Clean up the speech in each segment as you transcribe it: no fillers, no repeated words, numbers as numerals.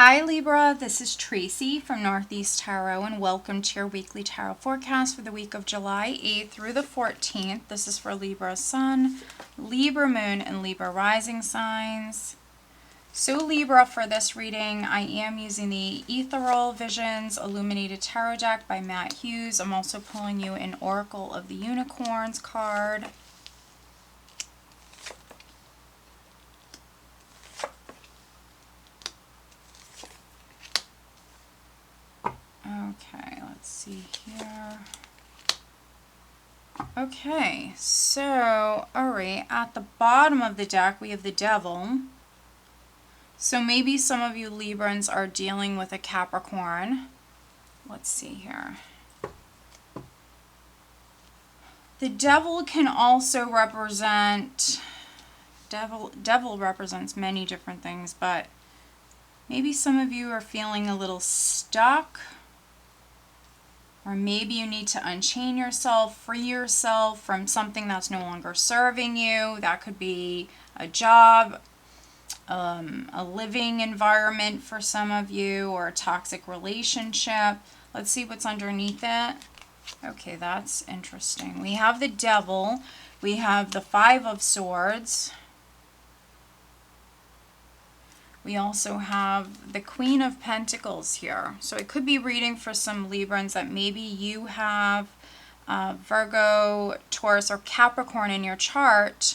Hi Libra, this is Tracy from Northeast Tarot and welcome to your weekly tarot forecast for the week of July 8th through the 14th. This is for Libra Sun, Libra Moon, and Libra Rising signs. So Libra, for this reading, I am using the Ethereal Visions Illuminated Tarot deck by Matt Hughes. I'm also pulling you an Oracle of the Unicorns card. Okay, let's see here. Okay, so, alright, at the bottom of the deck we have the Devil. So maybe some of you Librans are dealing with a Capricorn. Let's see here. The Devil can also represent, Devil represents many different things, but maybe some of you are feeling a little stuck. Or maybe you need to unchain yourself, free yourself from something that's no longer serving you. That could be a job, a living environment for some of you, or a toxic relationship. Let's see what's underneath it. Okay, that's interesting. We have the Devil. We have the Five of Swords. We also have the Queen of Pentacles here. So it could be reading for some Librans that maybe you have Virgo, Taurus, or Capricorn in your chart.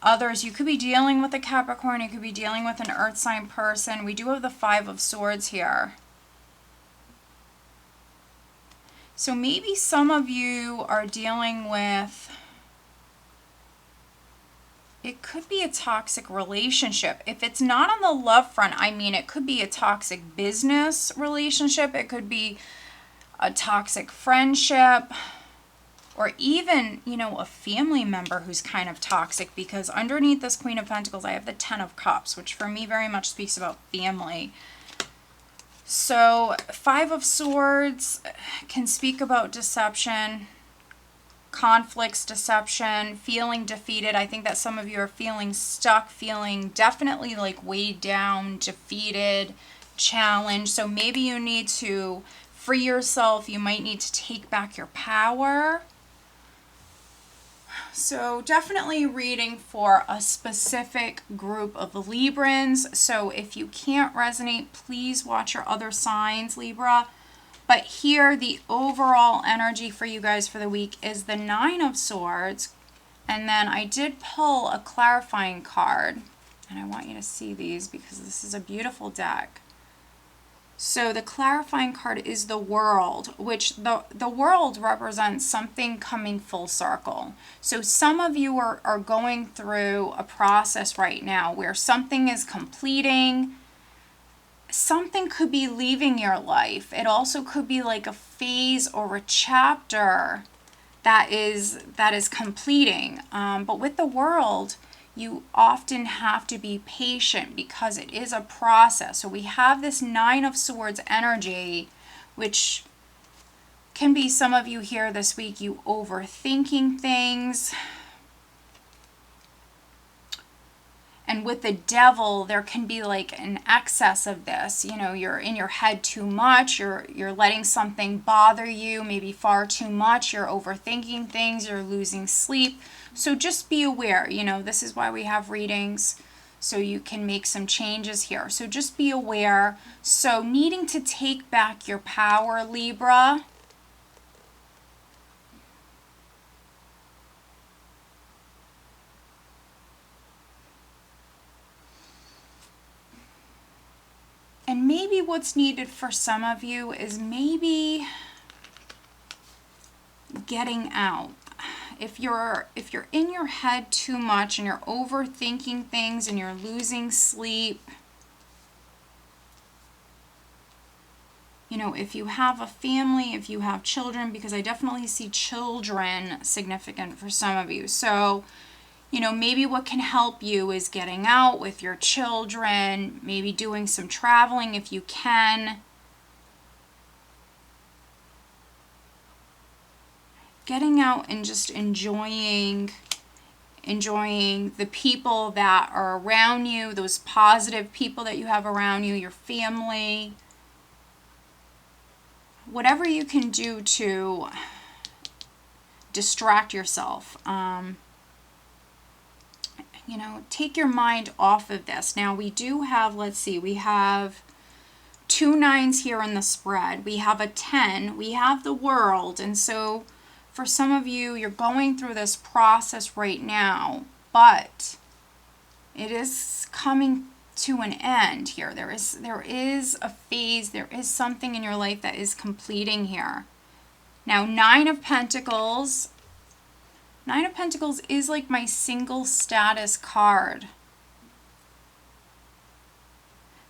Others, you could be dealing with a Capricorn. You could be dealing with an earth sign person. We do have the Five of Swords here. So maybe some of you are dealing with, it could be a toxic relationship. If it's not on the love front, I mean, it could be a toxic business relationship. It could be a toxic friendship, or even, you know, a family member who's kind of toxic, because underneath this Queen of Pentacles, I have the Ten of Cups, which for me very much speaks about family. So Five of Swords can speak about deception, conflicts, deception, feeling defeated. I think that some of you are feeling stuck, feeling definitely like weighed down, defeated, challenged. So maybe you need to free yourself. You might need to take back your power. So definitely reading for a specific group of Librans. So if you can't resonate, please watch your other signs, Libra. But here, the overall energy for you guys for the week is the Nine of Swords. And then I did pull a clarifying card. And I want you to see these because this is a beautiful deck. So the clarifying card is the World, which the World represents something coming full circle. So some of you are going through a process right now where something is completing. Something could be leaving your life. It also could be like a phase or a chapter that is completing. But with the World, you often have to be patient because it is a process. So we have this Nine of Swords energy, which can be some of you here this week, you overthinking things. And with the Devil, there can be like an excess of this. You know, you're in your head too much. You're letting something bother you, maybe far too much. You're overthinking things. You're losing sleep. So just be aware. You know, this is why we have readings, so you can make some changes here. So just be aware. So needing to take back your power, Libra. And maybe what's needed for some of you is maybe getting out. If you're in your head too much and you're overthinking things and you're losing sleep, you know, if you have a family, if you have children, because I definitely see children significant for some of you. So, you know, maybe what can help you is getting out with your children, maybe doing some traveling if you can. Getting out and just enjoying enjoying the people that are around you, those positive people that you have around you, your family. Whatever you can do to distract yourself. You know, take your mind off of this. Now we do have, let's see, we have 2 9s here in the spread. We have a 10. We have the World. And so for some of you, you're going through this process right now, but it is coming to an end here. There is a phase, there is something in your life that is completing here. Now, 9 of Pentacles. 9 of Pentacles is like my single status card.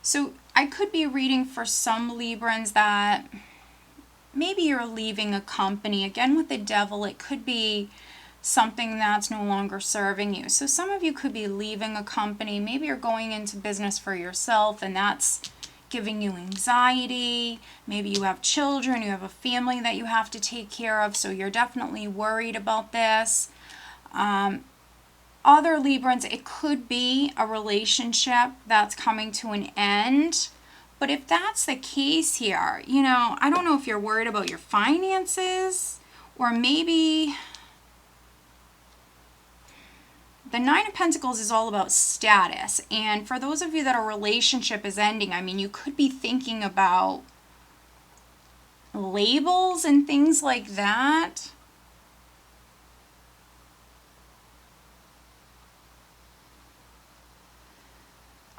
So I could be reading for some Librans that maybe you're leaving a company. Again, with the Devil, it could be something that's no longer serving you. So some of you could be leaving a company. Maybe you're going into business for yourself and that's giving you anxiety. Maybe you have children, you have a family that you have to take care of, so you're definitely worried about this. Other Librans, it could be a relationship that's coming to an end. But if that's the case here, you know, I don't know if you're worried about your finances, or maybe the 9 of Pentacles is all about status. And for those of you that a relationship is ending, I mean, you could be thinking about labels and things like that.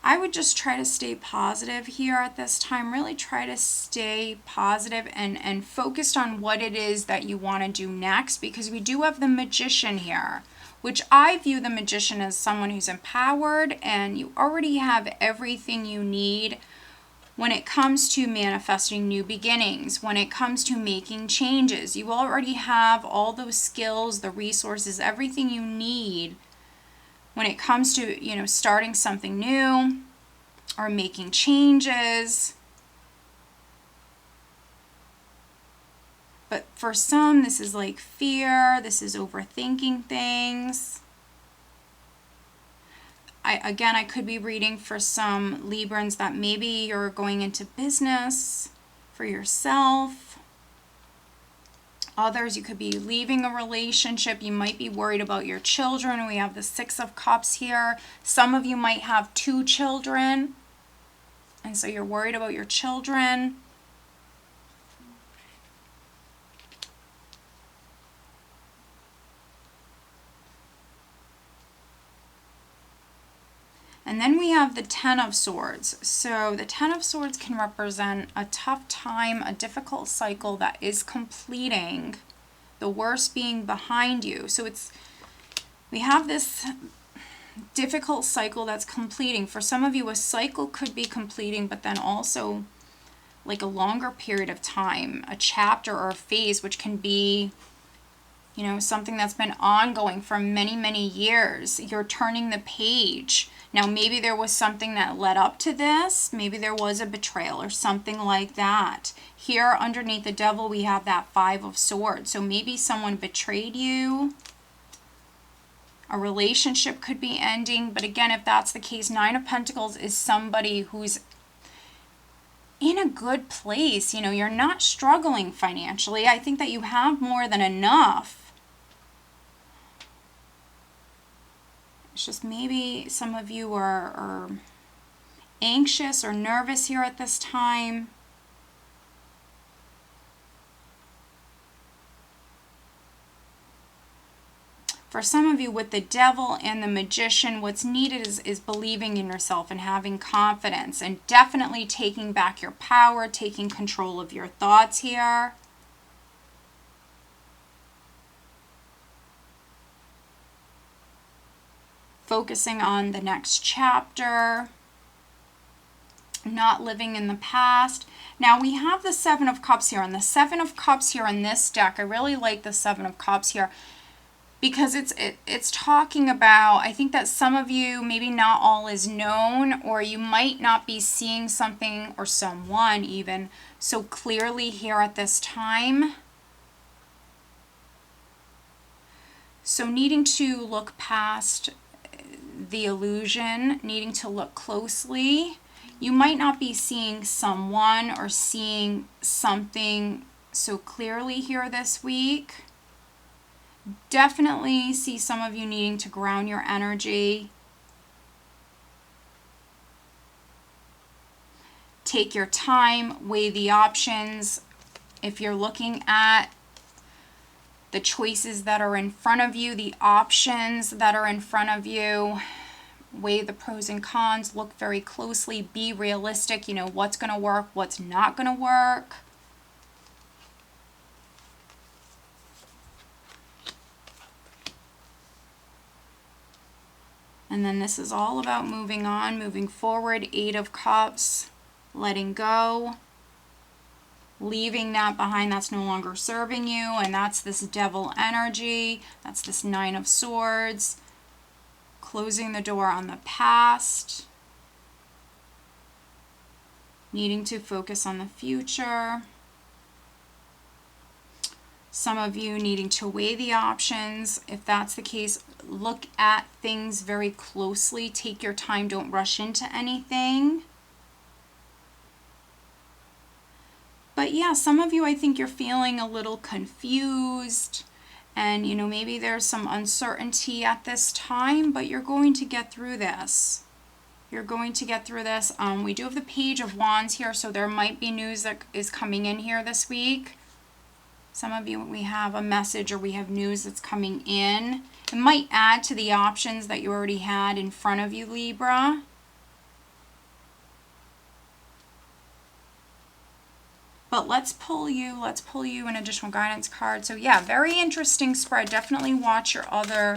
I would just try to stay positive here at this time. Really try to stay positive and focused on what it is that you want to do next, because we do have the Magician here, which I view the Magician as someone who's empowered, and you already have everything you need when it comes to manifesting new beginnings, when it comes to making changes. You already have all those skills, the resources, everything you need when it comes to, you know, starting something new or making changes. But for some, this is like fear. This is overthinking things. I could be reading for some Librans that maybe you're going into business for yourself. Others, you could be leaving a relationship. You might be worried about your children. We have the 6 of Cups here. Some of you might have 2 children, and so you're worried about your children. And then we have the 10 of Swords. So the 10 of Swords can represent a tough time, a difficult cycle that is completing, the worst being behind you. So we have this difficult cycle that's completing. For some of you, a cycle could be completing, but then also like a longer period of time, a chapter or a phase, which can be, you know, something that's been ongoing for many, many years. You're turning the page. Now, maybe there was something that led up to this. Maybe there was a betrayal or something like that. Here underneath the Devil, we have that 5 of Swords. So maybe someone betrayed you. A relationship could be ending. But again, if that's the case, 9 of Pentacles is somebody who's in a good place. You know, you're not struggling financially. I think that you have more than enough. It's just maybe some of you are anxious or nervous here at this time. For some of you with the Devil and the Magician, what's needed is believing in yourself and having confidence, and definitely taking back your power, taking control of your thoughts here. Focusing on the next chapter, not living in the past. Now we have the 7 of Cups here, and the 7 of Cups here in this deck, I really like the 7 of Cups here because it's talking about, I think that some of you, maybe not all is known, or you might not be seeing something or someone even so clearly here at this time. So needing to look past the illusion, needing to look closely. You might not be seeing someone or seeing something so clearly here this week. Definitely see some of you needing to ground your energy. Take your time, weigh the options. If you're looking at the choices that are in front of you, the options that are in front of you, weigh the pros and cons, look very closely, be realistic, you know, what's going to work, what's not going to work. And then this is all about moving on, moving forward. 8 of Cups, letting go, leaving that behind that's no longer serving you, and that's this Devil energy. That's this 9 of Swords. Closing the door on the past. Needing to focus on the future. Some of you needing to weigh the options. If that's the case, look at things very closely. Take your time. Don't rush into anything. But yeah, some of you, I think you're feeling a little confused. And, you know, maybe there's some uncertainty at this time, but you're going to get through this. You're going to get through this. We do have the Page of Wands here, so there might be news that is coming in here this week. Some of you, we have a message or we have news that's coming in. It might add to the options that you already had in front of you, Libra. But let's pull you an additional guidance card. So yeah, very interesting spread. Definitely watch your other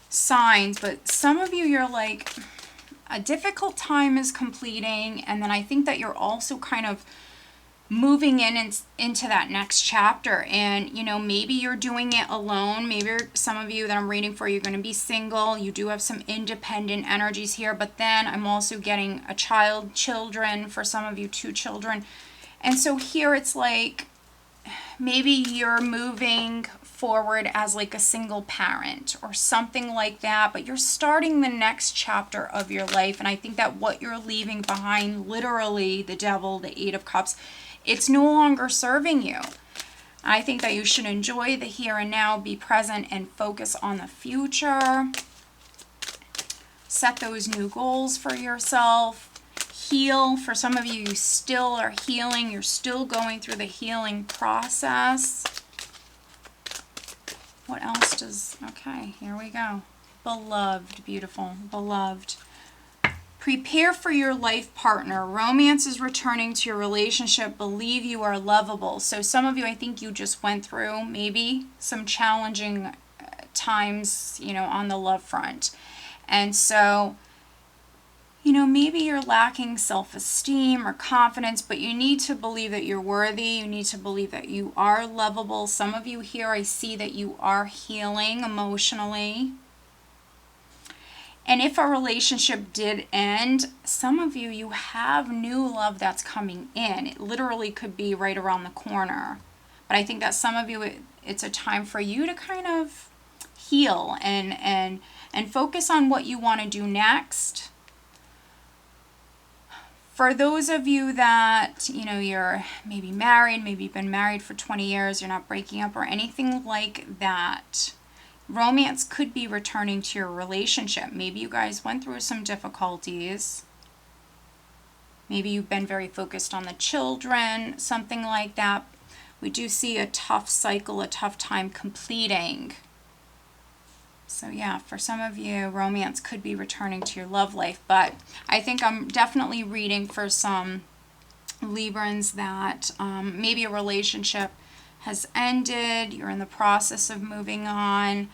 signs. But some of you, you're like, a difficult time is completing. And then I think that you're also kind of moving into that next chapter. And, you know, maybe you're doing it alone. Maybe some of you that I'm reading for, you're going to be single. You do have some independent energies here. But then I'm also getting a children, for some of you, 2 children. And so here it's like maybe you're moving forward as like a single parent or something like that, but you're starting the next chapter of your life. And I think that what you're leaving behind, literally the Devil, the 8 of Cups, it's no longer serving you. I think that you should enjoy the here and now, be present, and focus on the future. Set those new goals for yourself. Heal. For some of you, you still are healing. You're still going through the healing process. What else does... Okay, here we go. Beloved. Beautiful. Beloved. Prepare for your life partner. Romance is returning to your relationship. Believe you are lovable. So some of you, I think you just went through maybe some challenging times, you know, on the love front. And so, you know, maybe you're lacking self-esteem or confidence, but you need to believe that you're worthy. You need to believe that you are lovable. Some of you here, I see that you are healing emotionally. And if a relationship did end, some of you, you have new love that's coming in. It literally could be right around the corner. But I think that some of you, it's a time for you to kind of heal and focus on what you want to do next. For those of you that, you know, you're maybe married, maybe you've been married for 20 years, you're not breaking up or anything like that, romance could be returning to your relationship. Maybe you guys went through some difficulties. Maybe you've been very focused on the children, something like that. We do see a tough cycle, a tough time completing. So yeah, for some of you, romance could be returning to your love life. But I think I'm definitely reading for some Librans that maybe a relationship has ended. You're in the process of moving on.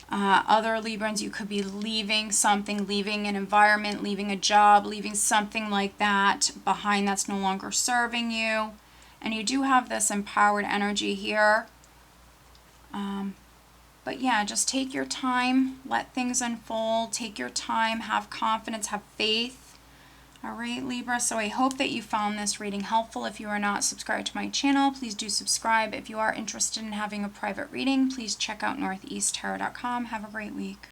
Other Librans, you could be leaving something, leaving an environment, leaving a job, leaving something like that behind that's no longer serving you. And you do have this empowered energy here. But yeah, just take your time, let things unfold, take your time, have confidence, have faith. All right, Libra, so I hope that you found this reading helpful. If you are not subscribed to my channel, please do subscribe. If you are interested in having a private reading, please check out northeasttarot.com. Have a great week.